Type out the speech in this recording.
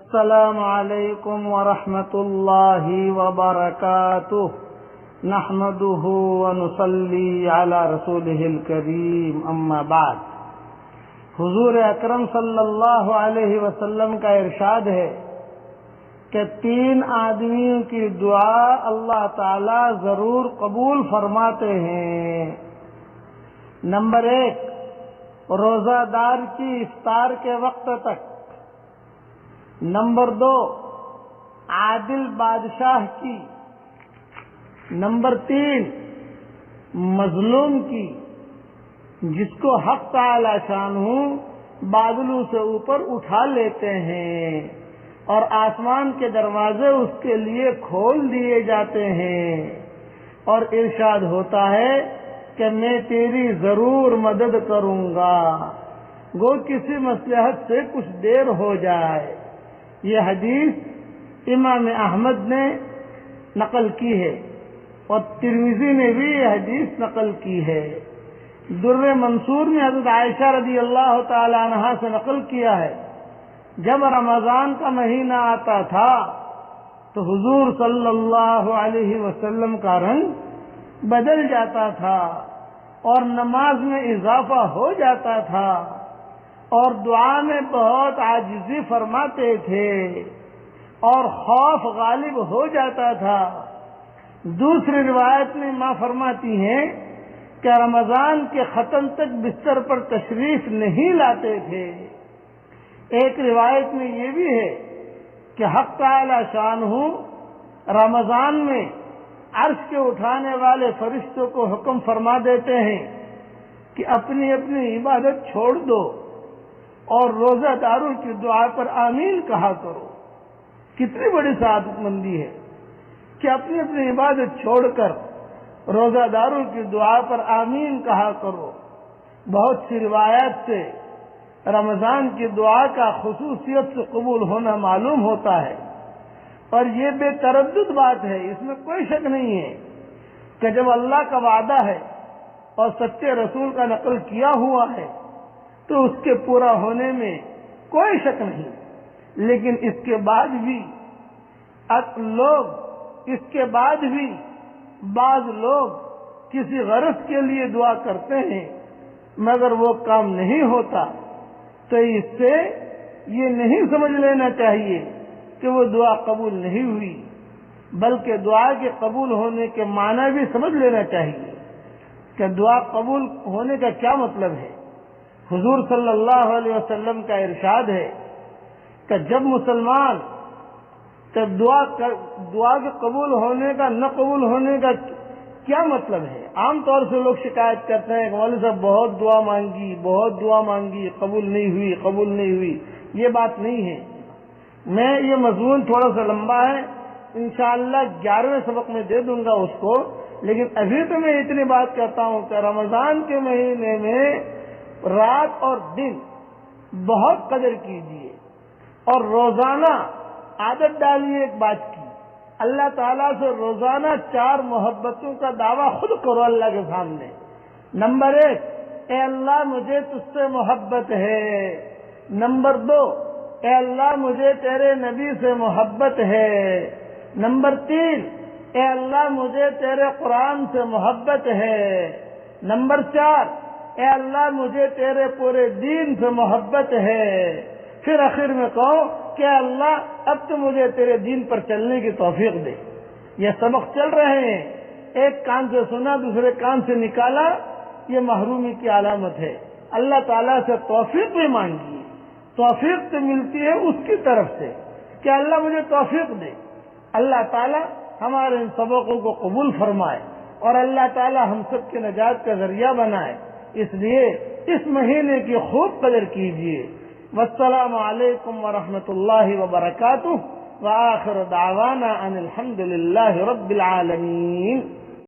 السلام علیکم ورحمۃ اللہ وبرکاتہ نحمده ونصلی علی رسوله الکریم اما بعد۔ حضور اکرم صلی اللہ علیہ وسلم کا ارشاد ہے کہ 3 آدمیوں کی دعا اللہ تعالی ضرور قبول فرماتے ہیں۔ نمبر 1، روزہ دار کی افطار کے وقت تک۔ نمبر 2، عادل بادشاہ کی۔ نمبر 3، مظلوم کی، جس کو حق تعالی شانہ بادلوں سے اوپر اٹھا لیتے ہیں اور آسمان کے دروازے اس کے لیے کھول دیے جاتے ہیں، اور ارشاد ہوتا ہے کہ میں تیری ضرور مدد کروں گا، گو کسی مصلحت سے کچھ دیر ہو جائے۔ یہ حدیث امام احمد نے نقل کی ہے اور ترمذی نے بھی یہ حدیث نقل کی ہے۔ در منصور میں حضرت عائشہ رضی اللہ تعالی عنہا سے نقل کیا ہے، جب رمضان کا مہینہ آتا تھا تو حضور صلی اللہ علیہ وسلم کا رنگ بدل جاتا تھا اور نماز میں اضافہ ہو جاتا تھا اور دعا میں بہت عاجزی فرماتے تھے اور خوف غالب ہو جاتا تھا۔ دوسری روایت میں ماں فرماتی ہیں کہ رمضان کے ختم تک بستر پر تشریف نہیں لاتے تھے۔ ایک روایت میں یہ بھی ہے کہ حق تعالی شانہ رمضان میں عرش کے اٹھانے والے فرشتوں کو حکم فرما دیتے ہیں کہ اپنی اپنی عبادت چھوڑ دو اور روزہ داروں کی دعا پر آمین کہا کرو۔ کتنی بڑی سعادت مندی ہے کہ اپنی اپنی عبادت چھوڑ کر روزہ داروں کی دعا پر آمین کہا کرو۔ بہت سی روایات سے رمضان کی دعا کا خصوصیت سے قبول ہونا معلوم ہوتا ہے، اور یہ بے تردد بات ہے، اس میں کوئی شک نہیں ہے کہ جب اللہ کا وعدہ ہے اور سچے رسول کا نقل کیا ہوا ہے تو اس کے پورا ہونے میں کوئی شک نہیں۔ لیکن اس کے بعد بھی بعض لوگ کسی غرض کے لیے دعا کرتے ہیں، مگر وہ کام نہیں ہوتا، تو اس سے یہ نہیں سمجھ لینا چاہیے کہ وہ دعا قبول نہیں ہوئی، بلکہ دعا کے قبول ہونے کے معنی بھی سمجھ لینا چاہیے کہ دعا قبول ہونے کا کیا مطلب ہے۔ حضور صلی اللہ علیہ وسلم کا ارشاد ہے کہ جب مسلمان دعا کے قبول ہونے کا نہ قبول ہونے کا کیا مطلب ہے؟ عام طور سے لوگ شکایت کرتے ہیں کہ مولوی صاحب بہت دعا مانگی قبول نہیں ہوئی۔ یہ بات نہیں ہے۔ میں یہ مضمون تھوڑا سا لمبا ہے، انشاءاللہ 11ویں سبق میں دے دوں گا اس کو، لیکن ابھی تو میں اتنی بات کرتا ہوں کہ رمضان کے مہینے میں رات اور دن بہت قدر کیجیے اور روزانہ عادت ڈالیے ایک بات کی، اللہ تعالیٰ سے روزانہ 4 محبتوں کا دعویٰ خود کرو اللہ کے سامنے۔ نمبر 1، اے اللہ مجھے تجھ سے محبت ہے۔ نمبر 2، اے اللہ مجھے تیرے نبی سے محبت ہے۔ نمبر 3، اے اللہ مجھے تیرے قرآن سے محبت ہے۔ نمبر 4، اے اللہ مجھے تیرے پورے دین سے محبت ہے۔ پھر آخر میں کہو کہ اللہ اب تو مجھے تیرے دین پر چلنے کی توفیق دے۔ یہ سبق چل رہے ہیں، ایک کان سے سنا دوسرے کان سے نکالا، یہ محرومی کی علامت ہے۔ اللہ تعالیٰ سے توفیق بھی مانگیے، توفیق تو ملتی ہے اس کی طرف سے کہ اللہ مجھے توفیق دے۔ اللہ تعالیٰ ہمارے ان سبقوں کو قبول فرمائے اور اللہ تعالیٰ ہم سب کی نجات کا ذریعہ بنائے۔ اس لیے اس مہینے کی خوب قدر کیجیے۔ والسلام علیکم ورحمۃ اللہ وبرکاتہ، وآخر دعوانا ان الحمد للہ رب العالمین۔